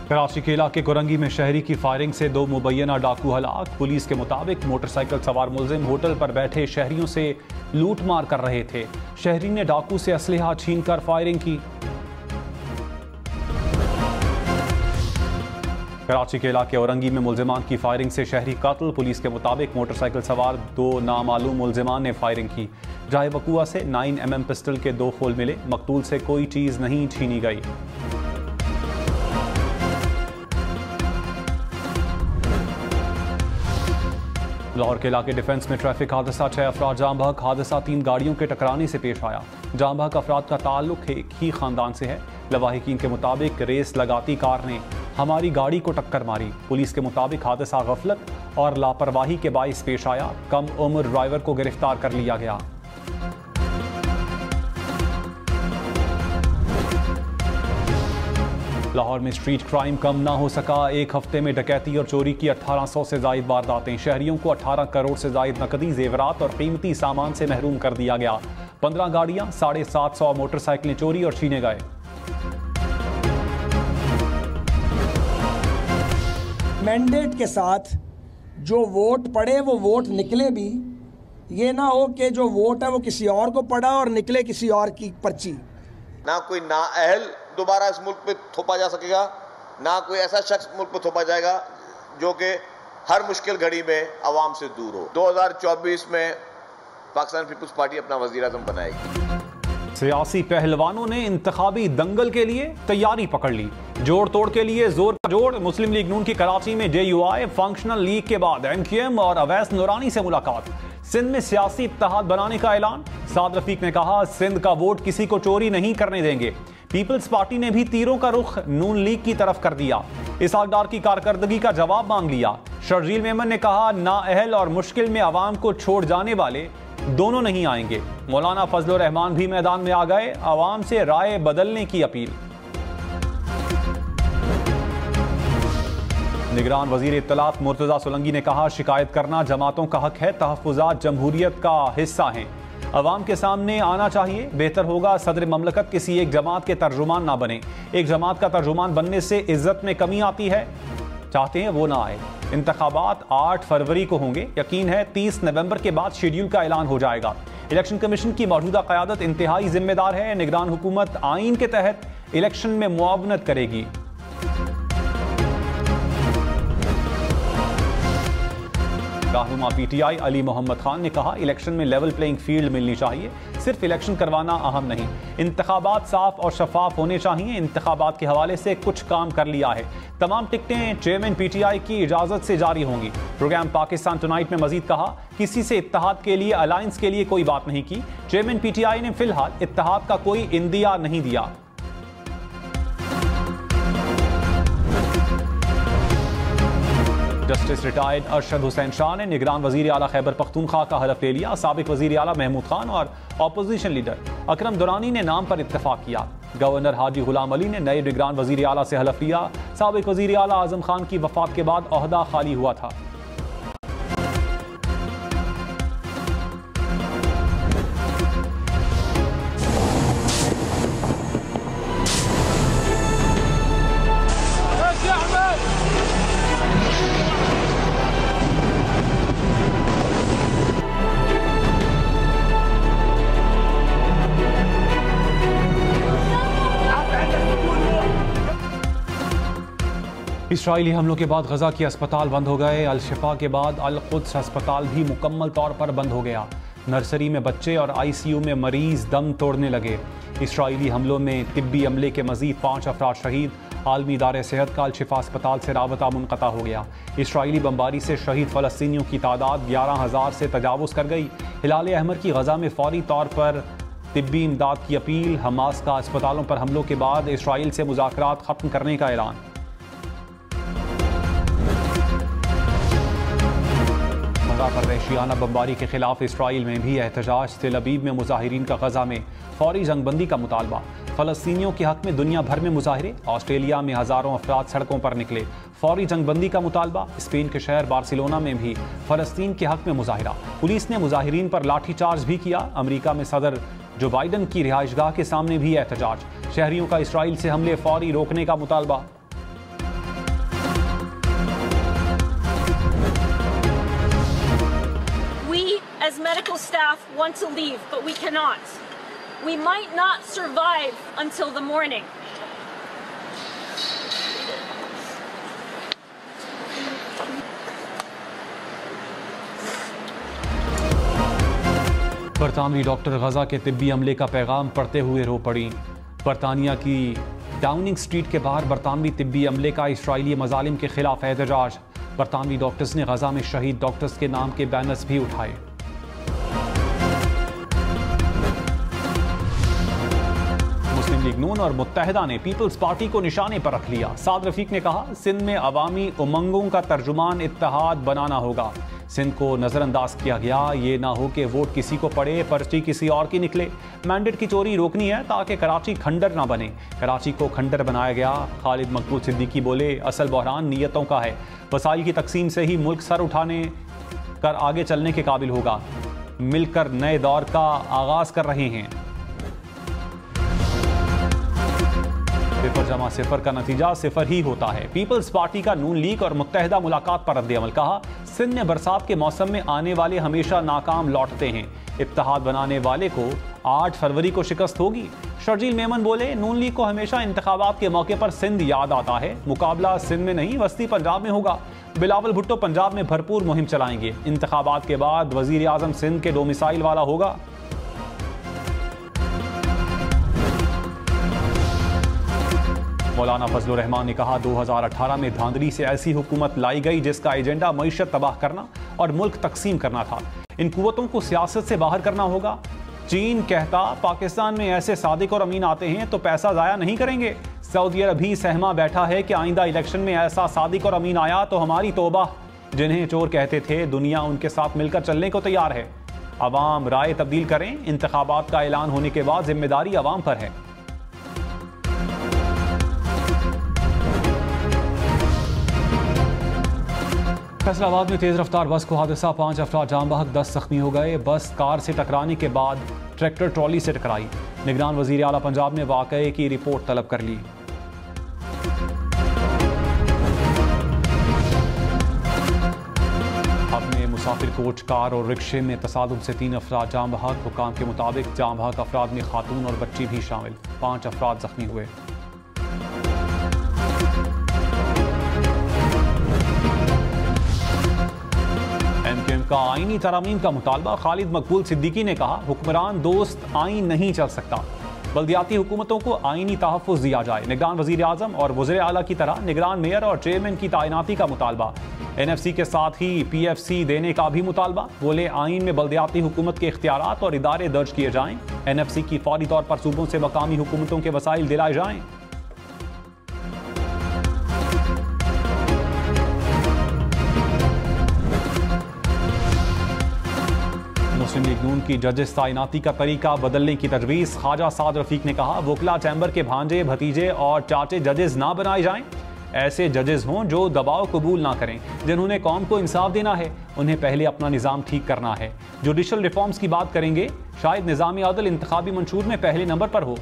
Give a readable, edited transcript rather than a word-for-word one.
कराची के इलाके कोरंगी में शहरी की फायरिंग से 2 मुबैना डाकू हलाक। पुलिस के मुताबिक मोटरसाइकिल सवार मुलजिम होटल पर बैठे शहरियों से लूट मार कर रहे थे। शहरी ने डाकू से असलहा छीनकर फायरिंग की। कराची के इलाके औरंगी में मुलजिमान की फायरिंग से शहरी कत्ल। पुलिस के मुताबिक मोटरसाइकिल सवार 2 नामालूम मुलजिमान ने फायरिंग की। जाए वकुआ से 9mm पिस्टल के 2 खोल मिले। मकतूल से कोई चीज नहीं छीनी गई। लाहौर के इलाके डिफेंस में ट्रैफिक हादसा, 6 अफराद जाम बहक। हादसा 3 गाड़ियों के टकराने से पेश आया। जाम बहक अफराद का ताल्लुक एक ही खानदान से है। लवाहिकीन के मुताबिक रेस लगाती कार ने हमारी गाड़ी को टक्कर मारी। पुलिस के मुताबिक हादसा गफलत और लापरवाही के बाइस पेश आया। कम उम्र ड्राइवर को गिरफ्तार कर लिया गया। लाहौर में स्ट्रीट क्राइम कम ना हो सका। एक हफ्ते में डकैती और चोरी की 1800 से जायद वारदातें। शहरियों को 18 करोड़ से जायद नकदी, जेवरात और कीमती सामान से महरूम कर दिया गया। 15 गाड़ियां, 750 मोटरसाइकिलें चोरी और छीने गए। मैंडेट के साथ जो वोट पड़े वो वोट निकले भी। ये ना हो कि जो वोट है वो किसी और को पड़ा और निकले किसी और की पर्ची। ना कोई नाअहल दोबारा इस मुल्क पे थोपा जा सकेगा, ना कोई ऐसा शख्स मुल्क पे थोपा जाएगा जो कि हर मुश्किल घड़ी में आवाम से दूर हो। 2024 में पाकिस्तान पीपल्स पार्टी अपना वज़ीर आज़म बनाएगी। सियासी पहलवानों ने इंतखाबी दंगल के लिए तैयारी पकड़ ली। जोड़ तोड़ के लिए जोर का जोड़। मुस्लिम लीग नून की कराची में JUI फंक्शनल लीग के बाद MQM और अवैस नूरानी से मुलाकात। सिंध में सियासी इत्तेहाद बनाने का ऐलान। साद रफीक ने कहा, सिंध का वोट किसी को चोरी नहीं करने देंगे। पीपल्स पार्टी ने भी तीरों का रुख नून लीग की तरफ कर दिया। इसहाक डार की कारकर्दगी का जवाब मांग लिया। शर्जील मेमन ने कहा, नाअहल और मुश्किल में आवाम को छोड़ जाने वाले दोनों नहीं आएंगे। मौलाना फजलुर रहमान भी मैदान में आ गए। आवाम से राय बदलने की अपील। निगरान वजीर इत्तलात मुर्तजा सोलंगी ने कहा, शिकायत करना जमातों का हक है। तहफ़्फ़ुज़ात जमहूरियत का हिस्सा हैं। अवाम के सामने आना चाहिए। बेहतर होगा सदर ममलकत किसी एक जमात के तर्जुमान ना बने। एक जमात का तर्जुमान बनने से इज्जत में कमी आती है। चाहते हैं वो ना आए। इंतखाबात 8 फरवरी को होंगे। यकीन है 30 नवंबर के बाद शेड्यूल का ऐलान हो जाएगा। इलेक्शन कमीशन की मौजूदा क़यादत इंतहाई जिम्मेदार है। निगरान हुकूमत आइन के तहत इलेक्शन में मुआवनत करेगी। रहनुमा PTI अली मोहम्मद खान ने कहा, इलेक्शन में लेवल प्लेइंग फील्ड मिलनी चाहिए। सिर्फ इलेक्शन करवाना अहम नहीं, इंतखाबात साफ और शफाफ होने चाहिए। इंतखाबात के हवाले से कुछ काम कर लिया है। तमाम टिकटें चेयरमैन PTI की इजाजत से जारी होंगी। प्रोग्राम पाकिस्तान टुनाइट में मजीद कहा, किसी से इत्तेहाद के लिए, अलायंस के लिए कोई बात नहीं की। चेयरमैन PTI ने फिलहाल इत्तेहाद का कोई इंदिया नहीं दिया। जस्टिस रिटायर्ड अरशद हुसैन शाह ने निगरान वजीर आला खैबर पख्तूनख्वा का हलफ ले लिया। साबिक वजीर आला महमूद खान और अपोजिशन लीडर अकरम दुरानी ने नाम पर इत्तेफाक किया। गवर्नर हाजी गुलाम अली ने नए निगरान वजीर आला से हलफ लिया। साबिक वजीर आला आजम खान की वफात के बाद ओहदा खाली हुआ था। इसराइली हमलों के बाद गजा के अस्पताल बंद हो गए। अल शिफा के बाद अल कुद्स अस्पताल भी मुकम्मल तौर पर बंद हो गया। नर्सरी में बच्चे और ICU में मरीज दम तोड़ने लगे। इसराइली हमलों में तिब्बी अमले के मजीद 5 अफराद शहीद। आलमी इदारे सेहत का अल शिफा अस्पताल से राबता मुनक़ता हो गया। इसराइली बमबारी से शहीद फ़लस्तीनियों की तादाद 11,000 से तजावुज़ कर गई। हिलाल अहमर की गजा में फौरी तौर पर तिब्बी इमदाद की अपील। हमास का अस्पतालों पर हमलों के बाद इसराइल से मुज़ाकरात ख़त्म करने का ऐलान। पर वहशियाना बमबारी के खिलाफ इसराइल में भी एहतजाज। तेल अवीव में मुजाहिरीन का गजा में फौरी जंगबंदी का मुतालबा। फ़लस्तीनियों के हक में दुनिया भर में मुजाहरे। ऑस्ट्रेलिया में हज़ारों अफराद सड़कों पर निकले। फौरी जंगबंदी का मुतालबा। स्पेन के शहर बार्सिलोना में भी फ़लस्तीन के हक में मुजाहिरा। पुलिस ने मुजाहिरीन पर लाठीचार्ज भी किया। अमरीका में सदर जो बाइडन की रिहाइशगाह के सामने भी एहतजाज। शहरियों का इसराइल से हमले फौरी रोकने का मुतालबा। as medical staff want to leave, but we cannot. We might not survive until the morning. बरतानवी डॉक्टर गजा के तिब्बी अमले का पैगाम पढ़ते हुए रो पड़ी। बरतानिया की डाउनिंग स्ट्रीट के बाहर बरतानवी तिब्बी अमले का इसराइली मजालिम के खिलाफ एहतजाज। बरतानवी डॉक्टर्स ने गजा में शहीद डॉक्टर्स के नाम के बैनर्स भी उठाए। मुस्लिम लीग नून और मुत्तहिदा ने पीपल्स पार्टी को निशाने पर रख लिया। साद रफीक ने कहा, सिंध में अवामी उमंगों का तर्जुमान इत्तेहाद बनाना होगा। सिंध को नजरअंदाज किया गया, ये ना हो कि वोट किसी को पड़े, पर्ची किसी और की निकले। मैंडेट की चोरी रोकनी है ताकि कराची खंडर ना बने। कराची को खंडर बनाया गया। खालिद मकबूल सिद्दीकी बोले, असल बहरान नीयतों का है। वसाइल की तकसीम से ही मुल्क सर उठाने कर आगे चलने के काबिल होगा। मिलकर नए दौर का आगाज कर रहे हैं। सिफर जमा सिफर का नतीजा सिफर ही होता है। पीपल्स पार्टी का नून लीग और मुत्तहिदा मुलाकात पर रद्द-ए-अमल। कहा, सिंध में बरसात के मौसम में आने वाले हमेशा नाकाम लौटते हैं। इत्तेहाद बनाने वाले को 8 फरवरी को शिकस्त होगी। शर्जील मेमन बोले, नून लीग को हमेशा इंतखाबात के मौके पर सिंध याद आता है। मुकाबला सिंध में नहीं, वस्ती पंजाब में होगा। बिलावल भुट्टो पंजाब में भरपूर मुहिम चलाएंगे। इंतखाबात के बाद वजीर आजम सिंध के डोमिसाइल वाला होगा। मौलाना फजलुर रहमान ने कहा, 2018 में धांधली से ऐसी हुकूमत लाई गई जिसका एजेंडा मईशत तबाह करना और मुल्क तकसीम करना था। इन कुव्वतों को सियासत से बाहर करना होगा। चीन कहता, पाकिस्तान में ऐसे सादिक और अमीन आते हैं तो पैसा जाया नहीं करेंगे। सऊदी अरब भी सहमा बैठा है कि आइंदा इलेक्शन में ऐसा सादिक और अमीन आया तो हमारी तौबा। जिन्हें चोर कहते थे, दुनिया उनके साथ मिलकर चलने को तैयार है। अवाम राय तब्दील करें। इंतखाबात का ऐलान होने के बाद जिम्मेदारी अवाम पर है। फैसलाबाद में तेज रफ्तार बस को हादसा, 5 अफराद जाम बहक, 10 जख्मी हो गए। बस कार से टकराने के बाद ट्रैक्टर ट्रॉली से टकराई। निगरान वजीर आला पंजाब ने वाकये की रिपोर्ट तलब कर ली। अपने मुसाफिर कोच, कार और रिक्शे में तसादुम से 3 अफराद जाम बहक। हुकाम के मुताबिक जाम बहक अफराद में खातून और बच्ची भी शामिल। 5 अफराद जख्मी हुए। का आईनी तरामीम का मुतालबा। खालिद मकबूल सिद्दीकी ने कहा, हुक्मरान दोस्त आईन नहीं चल सकता। बल्दियाती हुकूमतों को आईनी तहफ़्फ़ुज़ दिया जाए। निगरान वज़ीर आज़म और वज़ीर आला की तरह निगरान मेयर और चेयरमैन की तैनाती का मुतालबा। NFC के साथ ही PFC देने का भी मुतालबा। बोले, आईन में बल्दियाती हुकूमत के इख्तियारात और इदारे दर्ज किए जाएँ। NFC की फौरी तौर पर सूबों से मकामी हुकूमतों के वसाइल दिलाए जाएँ। मुस्लिम लीग नून की जजेस तैनाती का तरीका बदलने की तजवीज़। ख्वाजा साद रफीक ने कहा, वकला चैम्बर के भांजे, भतीजे और चाचे जजेस ना बनाए जाएं। ऐसे जजेस हों जो दबाव कबूल ना करें। जिन्होंने कौम को इंसाफ देना है, उन्हें पहले अपना निज़ाम ठीक करना है। जुडिशल रिफॉर्म्स की बात करेंगे, शायद निज़ाम अदल इंतखाबी मंशूर में पहले नंबर पर हो।